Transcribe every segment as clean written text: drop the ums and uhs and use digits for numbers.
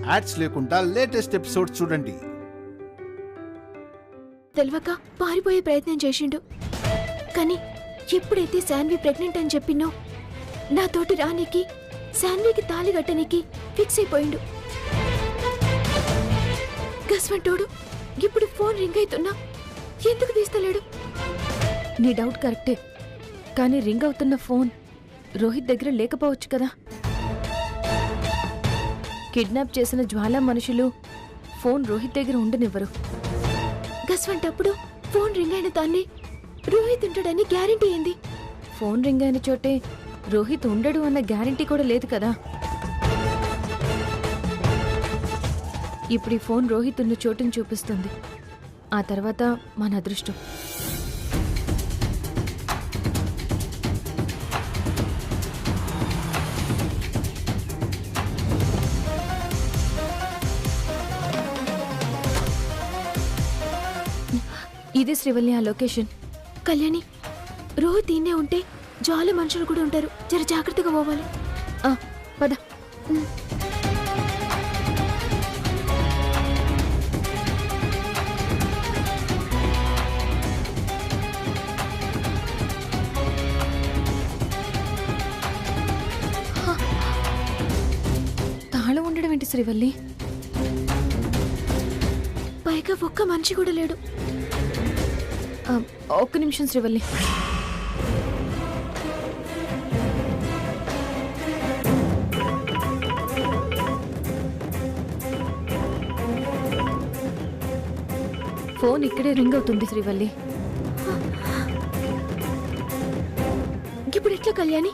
Ads లేకుండా latest episodes చూడండి. తెలవక పారిపోయే ప్రయత్నం చేసిండు. కానీ ఎప్పుడైతే శాన్వి ప్రెగ్నెంట్ అని చెప్పినో నాతోటి రానికి, శాన్వికి తాళి కట్టనికి ఫిక్స్ అయిపోయిండు. గస్వంటోడు ఇప్పుడు ఫోన్ రింగ్ అవుతున్నా ఎందుకు తీస్తలేడు? నీ డౌట్ కరెక్టే, కానీ రింగ్ అవుతున్న ఫోన్ రోహిత్ దగ్గర లేకపోవచ్చు కదా. కిడ్నాప్ చేసిన జ్వాలా మనుషులు ఫోన్ రోహిత్ దగ్గర ఉండనివ్వరు. గస్వంటప్పుడు ఫోన్ రింగ్ అయిన దాన్ని రోహిత్ ఉంటాడని గ్యారెంటీ ఏంది? ఫోన్ రింగ్ అయిన చోటే రోహిత్ ఉండడు అన్న గ్యారెంటీ కూడా లేదు కదా. ఇప్పుడు ఈ ఫోన్ రోహిత్ ఉన్న చోటుని చూపిస్తుంది. ఆ తర్వాత మన అదృష్టం. ఇది శ్రీవల్లి ఆ లొకేషన్. కళ్యాణి, రోహిత్ ఈయనే ఉంటే జ్వాల మనుషులు కూడా ఉంటారు. జర జాగ్రత్తగా పోవాలి. పద. తాళం ఉండడం ఏంటి శ్రీవల్లి? పైగా ఒక్క మనిషి కూడా లేడు. ఒక్క నిమిషం శ్రీవల్లి. ఫోన్ ఇక్కడే రింగ్ అవుతుంది శ్రీవల్లి. ఇప్పుడు ఎట్లా కళ్యాణి?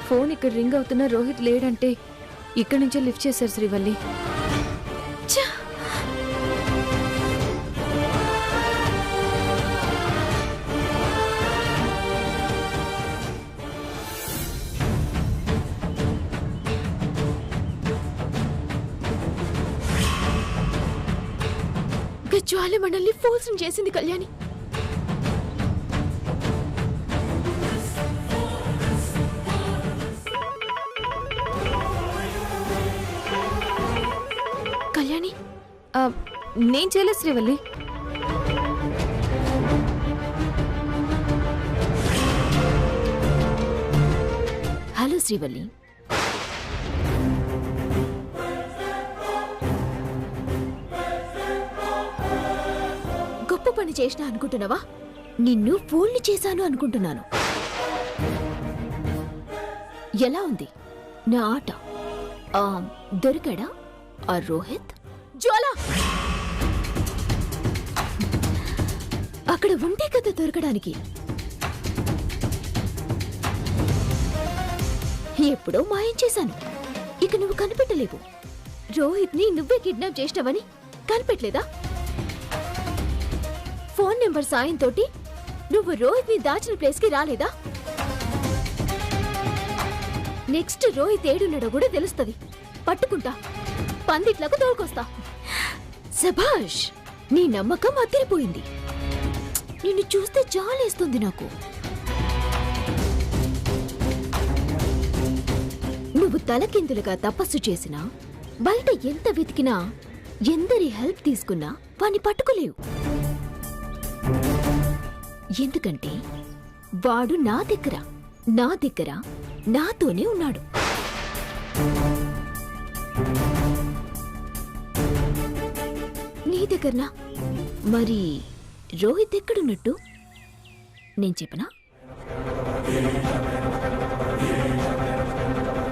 ఫోన్ ఇక్కడ రింగ్ అవుతున్న రోహిత్ లేడంటే ఇక్కడి నుంచే లిఫ్ట్ చేశారు శ్రీవల్లి. జ్వాల మనల్ని ఫోర్స్ చేసింది కళ్యాణి. కళ్యాణి, నేను చేయలేదు శ్రీవల్లి. హలో శ్రీవల్లి, గొప్ప పని చేసినా అనుకుంటున్నావా? నిన్ను ఫోన్లు చేశాను అనుకుంటున్నాను. ఎలా ఉంది నా ఆట? దొరికాడా ఆ రోహిత్? జ్వాల అక్కడ ఉంటే కదా దొరకడానికి. ఎప్పుడో మాయం చేశాను, ఇక నువ్వు కనిపెట్టలేవు. రోహిత్ ని నువ్వే కిడ్నాప్ చేసినావని కనిపెట్టలేదా? ఫోన్ నెంబర్ సాయంతో నువ్వు రోహిత్ ని దాచిన ప్లేస్ కి రాలేదా? నెక్స్ట్ రోహిత్ ఏడున్నాడో కూడా తెలుస్తుంది. పట్టుకుంటా, పందిట్లకు తోలుకొస్తా. శభాష్, నీ నమ్మకం అదిరిపోయింది. నిన్ను చూస్తే జాలేస్తుంది నాకు. నువ్వు తలకిందులుగా తపస్సు చేసినా, బయట ఎంత వెతికినా, ఎందరి హెల్ప్ తీసుకున్నా వాణ్ణి పట్టుకోలేవు. ఎందుకంటే వాడు నా దగ్గర నాతోనే ఉన్నాడు. రోహిత్ దగ్గరనా? మరి రోహిత్ ఎక్కడున్నట్టు నేను చెప్పనా?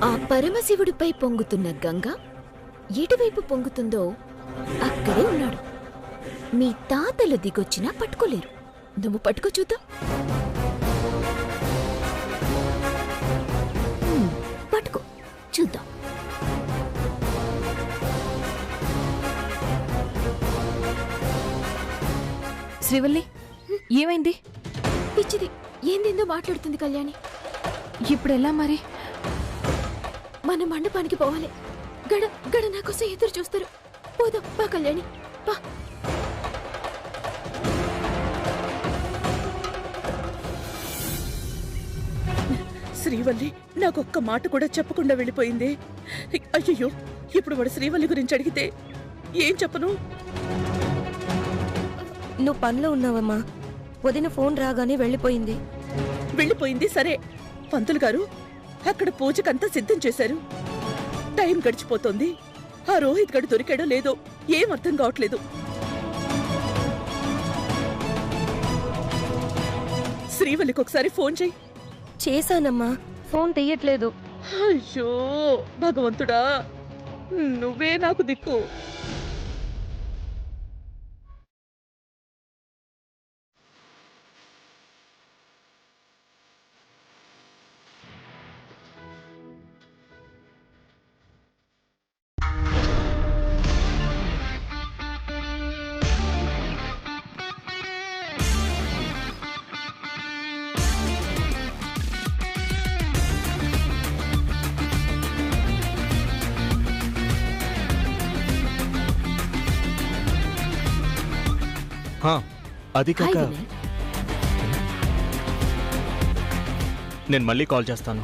ఆ పరమశివుడిపై పొంగుతున్న గంగ ఎటువైపు పొంగుతుందో అక్కడే ఉన్నాడు. మీ తాతలు దిగొచ్చినా పట్టుకోలేరు. నువ్వు పట్టుకో చూద్దాం. పట్టుకో చూద్దాం. శ్రీవల్లి, ఏమైంది? పిచ్చిది ఏందేందో మాట్లాడుతుంది కళ్యాణి. ఇప్పుడు ఎలా మరి? మన మండపానికి పోవాలి. గడ గడ నా కోసం ఎదురు చూస్తారు. పోదాం పా కళ్యాణి, పా. శ్రీవల్లి నాకొక్క మాట కూడా చెప్పకుండా వెళ్ళిపోయింది. అయ్యో, ఇప్పుడు వాడు శ్రీవల్లి గురించి అడిగితే ఏం చెప్పను? నువ్వు పనిలో ఉన్నావమ్మా. వదిన ఫోన్ రాగానే వెళ్ళిపోయింది. వెళ్ళిపోయింది సరే, పంతులు గారు అక్కడ పూజకంతా సిద్ధం చేశారు. టైం గడిచిపోతోంది. ఆ రోహిత్ గడు దొరికాడో లేదో ఏం అర్థం కావట్లేదు. శ్రీవల్లికి ఒకసారి ఫోన్ చెయ్యి. చేశానమ్మా, ఫోన్ తీయట్లేదు. అయ్యో భగవంతుడా, నువ్వే నాకు దిక్కు. అది హాయ్ కాక వినయ్. నేను మళ్ళీ కాల్ చేస్తాను.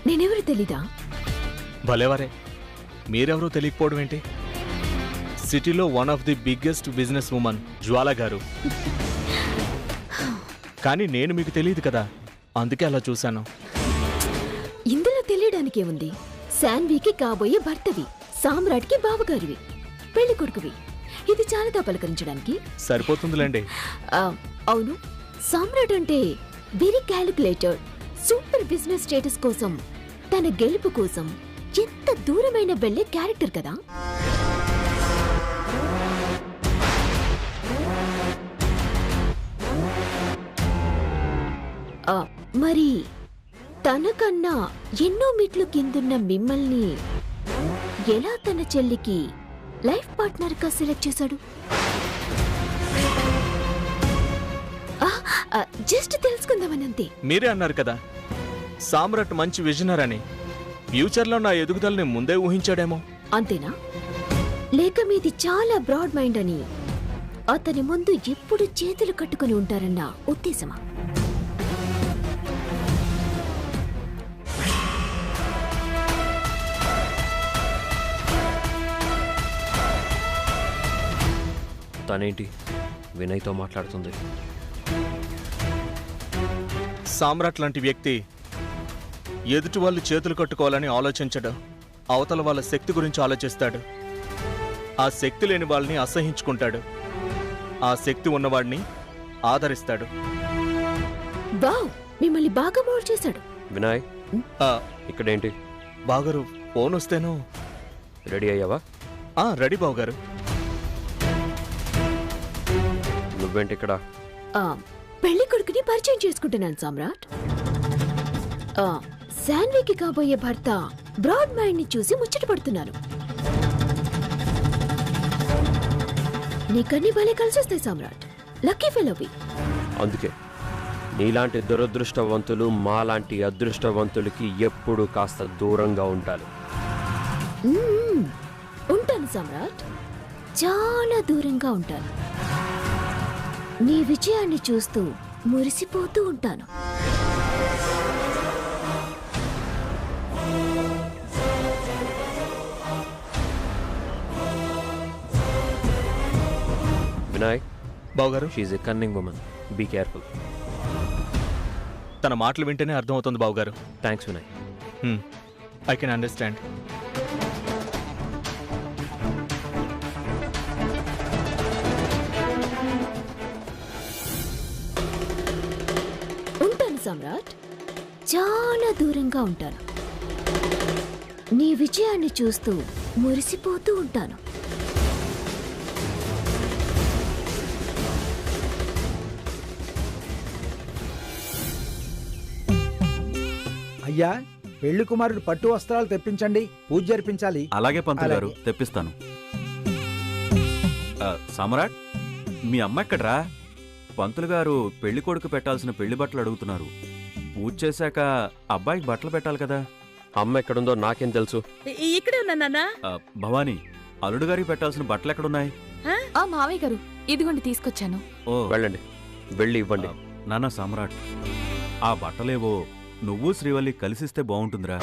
నేనెవరు తెలీదా? భలేవారే, మీరెవరో తెలియకపోవడం ఏంటి? సిటీలో one of the biggest business women Jwala గారు. కానీ నేను మీకు తెలియదు కదా, అందుకే అలా చూశాను. ఇందులో తెలియడానికి ఏముంది? శాన్వికి కాబోయే భర్తవి, సామ్రాట్కి బావగారివి, పెళ్లి కొడుకువి. ఇది చాలదా పలకరించడానికి? సరిపోతుందిలేండి. అవును, సామ్రాట్ అంటే very calculated, super business status కోసం, తన గెలుపు కోసం ఎంత దూరమైన వెళ్లే క్యారెక్టర్ కదా. మరి తనకన్నా ఎన్నో మెట్లు కిందున్న మిమ్మల్ని ఎలా తన చెల్లికి లైఫ్ పార్ట్నర్ గా సెలెక్ట్ చేశాడు? జస్ట్ తెలుసుకుందామనంతే. మీరే అన్నారు కదా సామ్రాట్ మంచి విజనర్ అని. ఫ్యూచర్లో నా ఎదుగుదలని ముందే ఊహించాడేమో. అంతేనా? లేక మీది చాలా బ్రాడ్ మైండ్ అని అతని ముందు ఎప్పుడు చేతులు కట్టుకుని ఉంటారన్న ఉద్దేశమా? తనేంటి వినయ్తో మాట్లాడుతుంది? సామ్రాట్ లాంటి వ్యక్తి ఎదుటి వాళ్ళు చేతులు కట్టుకోవాలని ఆలోచించడు. అవతల వాళ్ళ శక్తి గురించి ఆలోచిస్తాడు. ఆ శక్తి లేని వాళ్ళని అసహించుకుంటాడు. ఆ శక్తి ఉన్నవాడిని ఆదరిస్తాడు. వావ్, మిమ్మల్ని బాగా మోల్డ్ చేశాడు. వినయ్, ఆ, ఇక్కడేంటి? బావగారు ఫోన్ వస్తేను. రెడీ అయ్యావా? రెడీ బావగారు. నువ్వేంటి ఇక్కడ? పెళ్లి కొడుకుని పరిచయం చేసుకుంటున్నాను సామ్రాట్. శాన్వికి కాబోయే భర్త బ్రాడ్ మైండ్ ని చూసి ముచ్చట పడుతున్నాను. నీకన్నీ భలే కలిసొస్తాయి సామ్రాట్. లక్కీ ఫెలోవి. అందుకే నీలాంటి దురదృష్టవంతులు మాలాంటి అదృష్టవంతులకి ఎప్పుడు కాస్త దూరంగా ఉండాలి. ఉంటాను సామ్రాట్, చాలా దూరంగా ఉంటాను. నీ విజయాన్ని చూస్తూ మురిసిపోతూ ఉంటాను. వినయ్, బావగారు, she's a cunning woman, be careful. తన మాటలు వింటేనే అర్థమవుతుంది బావగారు. Thanks Vinay. I can understand. Samrat, చాలా దూరంగా ఉంటాను. నీ విజయాన్ని చూస్తూ మురిసిపోతూ ఉంటాను. అయ్యా, పెళ్లి కుమారుడు పట్టు వస్త్రాలు తెప్పించండి, పూజ జరిపించాలి. అలాగే పంతులు గారు, అలాగే. తెప్పిస్తాను. సమ్రాట్, మీ అమ్మ ఎక్కడ్రా? పంతులు గారు పెళ్లి కొడుకు పెట్టాల్సిన పెళ్లి బట్టలు అడుగుతున్నారు. పూజ చేశాక అబ్బాయికి బట్టలు పెట్టాలి కదా. అమ్మ ఎక్కడుందో నాకేం తెలుసు. ఇక్కడే ఉన్నా నాన్న. భవానీ, అల్లుడు గారికి పెట్టాల్సిన బట్టలు ఎక్కడున్నాయి? ఆ మావయ్య గారు, ఇదిగోండి తీసుకొచ్చాను. ఓ, వెళ్ళండి, వెళ్ళి ఇవ్వండి. నాన్న సమ్రాట్, ఆ బట్టలేవో నువ్వు శ్రీవల్లి కలిసిస్తే బాగుంటుందిరా.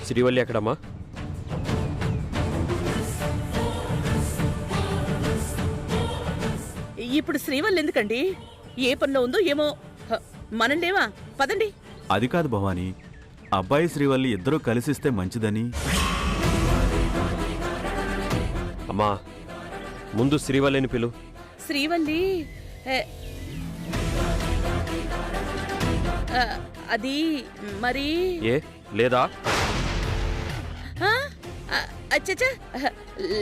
శ్రీవల్లి ఎక్కడమ్మా? ఇప్పుడు శ్రీవల్లి ఎందుకండి? ఏ పనిలో ఉందో ఏమో. మనం లేవా? పదండి. అది కాదు భవానీ, అబ్బాయి శ్రీవల్లి ఇద్దరూ కలిసిస్తే మంచిదని. అమ్మా, ముందు శ్రీవల్లిని పిలు. శ్రీవల్లి అది మరి ఏ లేదా? అచ్చచ్చా,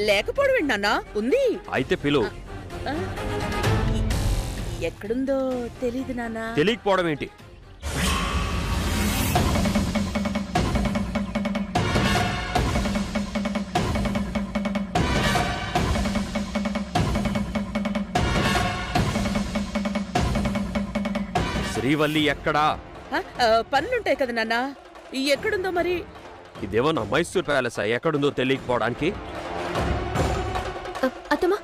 లేకపోవడం ఏంటి నాన్న? ఉంది. అయితే పిలు. ఆ, ఎక్కడుందో తెలీదు నాన్న. తెలియకపోవడం ఏంటి? శ్రీవల్లి ఎక్కడా? పనులుంటాయి కదా నాన్న, ఎక్కడుందో మరి. ఇదేమో నా మైసూర్ ప్యాలెస్, ఎక్కడుందో తెలియకపోవడానికి. అత్తమ్మా,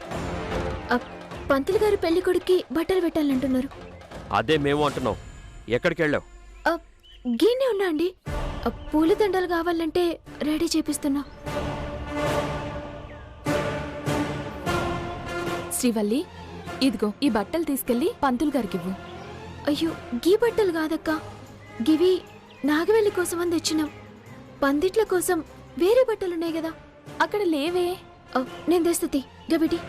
పంతులు గారు పెళ్లి కొడుక్కి బట్టలు పెట్టాలంటున్నారు. అదే మేము అంటున్నాం. ఎక్కడికి వెళ్ళావు? గీనే ఉన్నా అండి. పూల దండలు కావాలంటే రెడీ చేపిస్తున్నా. శ్రీవల్లి, ఇదిగో ఈ బట్టలు తీసుకెళ్లి పంతులు గారికి ఇవ్వు. అయ్యో, గీ బట్టలు కాదక్క, గివి నాగవెల్లి కోసం అని తెచ్చినాం. పందిట్ల కోసం వేరే బట్టలున్నాయి కదా. అక్కడ లేవే. నేను తెస్తుంది గబిటి.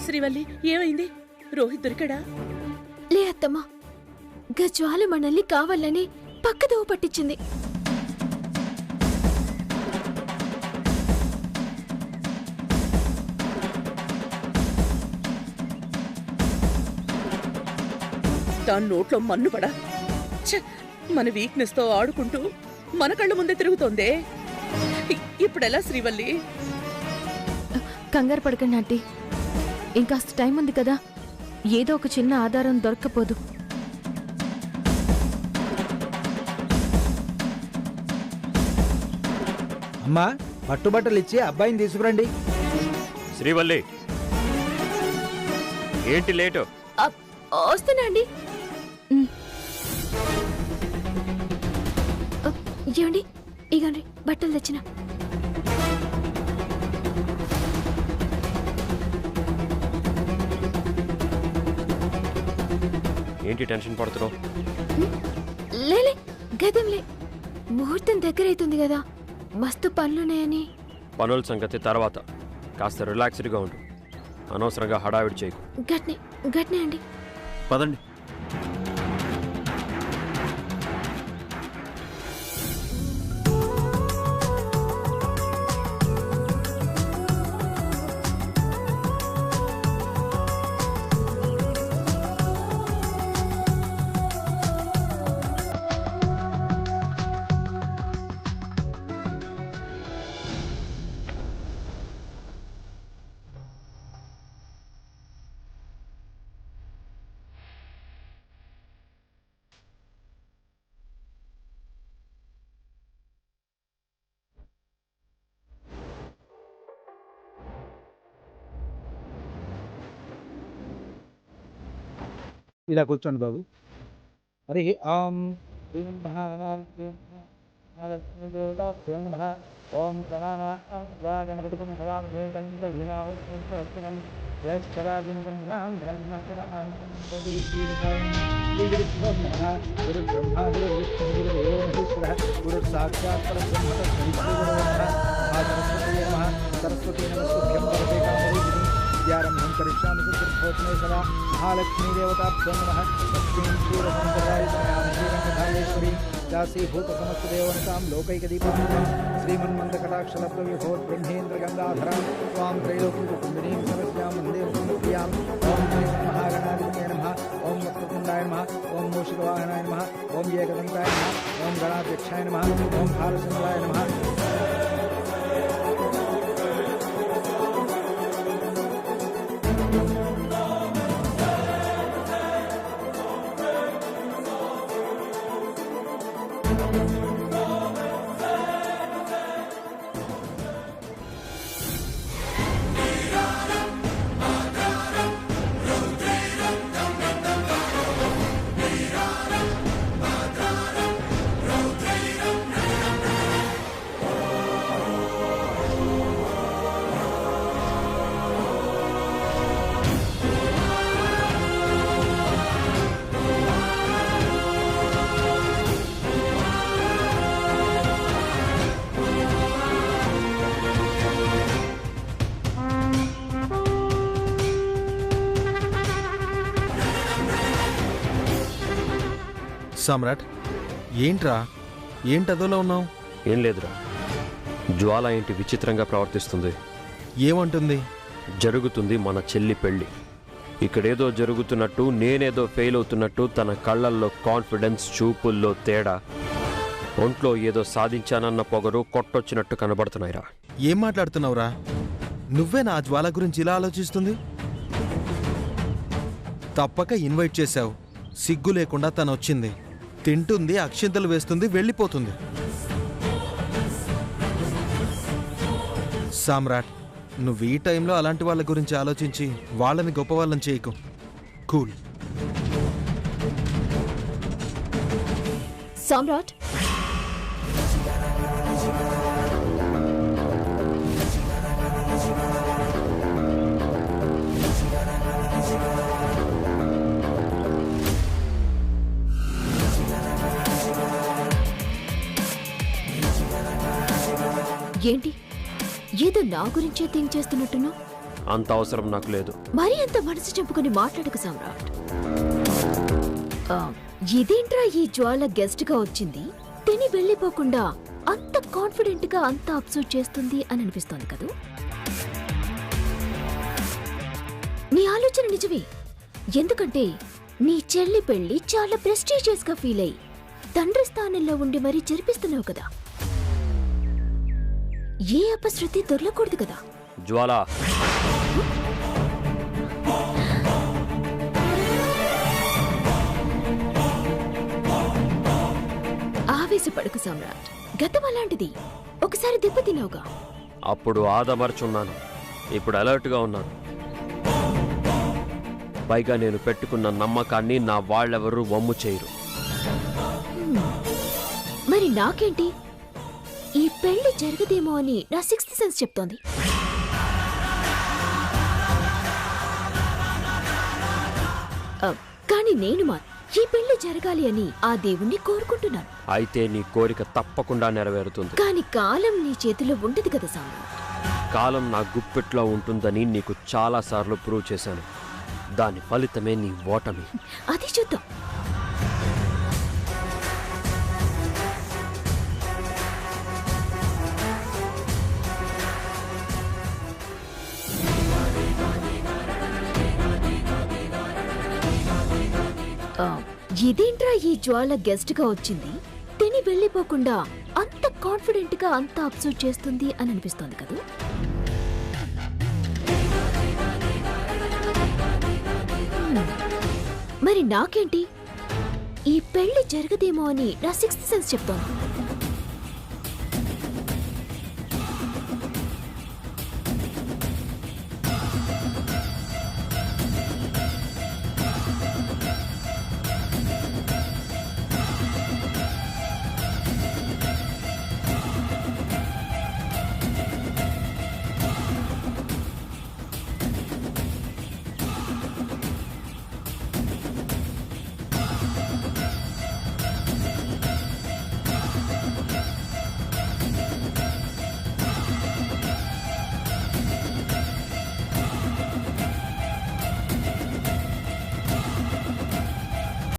శ్రీవల్లి, ఏమైంది? రోహిత్ దొరికాడా? లే అత్తమ్మా, గజ్వాల మనల్ని కావాలని పక్కదోవ పట్టించింది. దాని నోట్లో మన్నుపడా. మన వీక్నెస్ తో ఆడుకుంటూ మన కళ్ళ ముందే తిరుగుతోందే. ఇప్పుడెలా శ్రీవల్లి? కంగారు పడకండి ఆంటీ, ఇంకాస్త టైం ఉంది కదా. ఏదో ఒక చిన్న ఆధారం దొరక్కపోదు. అమ్మా, పట్టుబట్టలు ఇచ్చి అబ్బాయిని తీసుకురండి. శ్రీవల్లి, ఏంటి లేటు? వస్తున్నా అండి. ఏమండి, ఇగండి బట్టలు తెచ్చిన. ఏంటి టెన్షన్ పడుతున్నావు? లేలే, గదంలే. ముహూర్తం దగ్గరైతుంది కదా, మస్తు పనులున్నాయని. పనుల సంగతి తర్వాత, కాస్త రిలాక్స్డ్గా ఉండు. అనవసరంగా హడావిడి చేయకు. గట్నే గట్నే అండి. పదండి. ఇలా కూర్చోండి బాబు. అరే ఓం గురు సాక్షాత్ పరబ్రహ్మ సరస్వతీ నమస్తుభ్యం వరదే కామరూపిణి విద్యారంభం కరిష్యామి సిద్ధిర్భవతుమే సదా మహాలక్ష్మీ దేవతాభ్యో నమః లక్ష్మీం క్షీరసముద్రరాయితమయామీరంగధాయేశ్వరీ దాసీభూత సమస్త దేవనతాం లోకైకదీపాంతం శ్రీమన్మందకటాక్షలబ్ధవిభోర్ బ్రహ్మేంద్ర గంగాధరాం స్వాం త్రైలోక్యకుండినీం సరస్యాం వందే ముకుందప్రియాం ఓం శ్రీ మహాగణాధిపతయే నమః ఓం వక్రతుండాయ నమః ఓం మూషికవాహనాయ నమః ఓం ఏకదంతాయ నమః ఓం గణాధ్యక్షాయ నమః ఓం భాలచంద్రాయ నమః. సామ్రాట్, ఏంట్రా ఏంటదోలో ఉన్నావు? ఏం లేదురా, జ్వాల ఏంటి విచిత్రంగా ప్రవర్తిస్తుంది. ఏమంటుంది? జరుగుతుంది మన చెల్లి పెళ్ళి. ఇక్కడేదో జరుగుతున్నట్టు, నేనేదో ఫెయిల్ అవుతున్నట్టు తన కళ్ళల్లో కాన్ఫిడెన్స్, చూపుల్లో తేడా, ఒంట్లో ఏదో సాధించానన్న పొగరు కొట్టొచ్చినట్టు కనబడుతున్నాయిరా. ఏం మాట్లాడుతున్నావురా? నువ్వే నా జ్వాల గురించి ఇలా ఆలోచిస్తుంది? తప్పక ఇన్వైట్ చేశావు, సిగ్గు లేకుండా తను వచ్చింది, తింటుంది, అక్షింతలు వేస్తుంది, వెళ్ళిపోతుంది. సామ్రాట్, నువ్వు ఈ టైంలో అలాంటి వాళ్ళ గురించి ఆలోచించి వాళ్ళని గొప్ప వాళ్ళని చేయకు. కూల్. సామ్రాట్, ఏంటి ఏదో నా గురించే థింక్ చేస్తున్నట్టును? అంత అవసరం నాకు లేదు. మరీ అంత మనసు చంపుకొని మాట్లాడకు సామ్రాట్. ఇదేంట్రా ఈ జ్వాల గెస్ట్ గా వచ్చింది, తిని వెళ్ళిపోకుండా అంత కాన్ఫిడెంట్ గా అంత అబ్జర్వ్ చేస్తుంది అని అనిపిస్తోంది కదూ? నీ ఆలోచన నిజమే, ఎందుకంటే నీ చెల్లి పెళ్లి చాలా ప్రెస్టీజియస్ గా ఫీల్ అయ్యి తండ్రి స్థానంలో ఉండి మరీ జరిపిస్తున్నావు కదా. ఏ అపశృతి దొరలకూడదు కదా. జ్వాల, ఆవేశపడకు సామ్రాట్, గతం అలాంటిది, ఒకసారి దెబ్బతిన్నావుగా. అప్పుడు ఆదమర్చున్నాను, ఇప్పుడు అలర్ట్గా ఉన్నాను. పైగా నేను పెట్టుకున్న నమ్మకాన్ని నా వాళ్ళెవరూ వమ్ము చేయరు. మరి నాకేంటి, ఈ పెళ్లి జరగదేమో అని నా సిక్స్త్ సెన్స్ చెప్తోంది. కానీ నేను ఈ పెళ్లి జరగాలి అని ఆ దేవుణ్ణి కోరుకుంటున్నాను. అయితే నీ కోరిక తప్పకుండా నెరవేరుతుంది. కానీ కాలం నీ చేతిలో ఉండదు కదా సామ్రాట్. కాలం నా గుప్పెట్లో ఉంటుందని నీకు చాలాసార్లు ప్రూవ్ చేశాను. దాని ఫలితమే నీ ఓటమి. అది చూద్దాం. ఇదేంట్రా ఈ జ్వాల గెస్ట్ గా వచ్చింది, తిని వెళ్ళిపోకుండా అంత కాన్ఫిడెంట్ గా అంత అబ్జర్వ్ చేస్తుంది అని అనిపిస్తోంది కదా. మరి నాకేంటి, ఈ పెళ్లి జరగదేమో అని నా సిక్స్త్ సెన్స్ చెప్తోంది.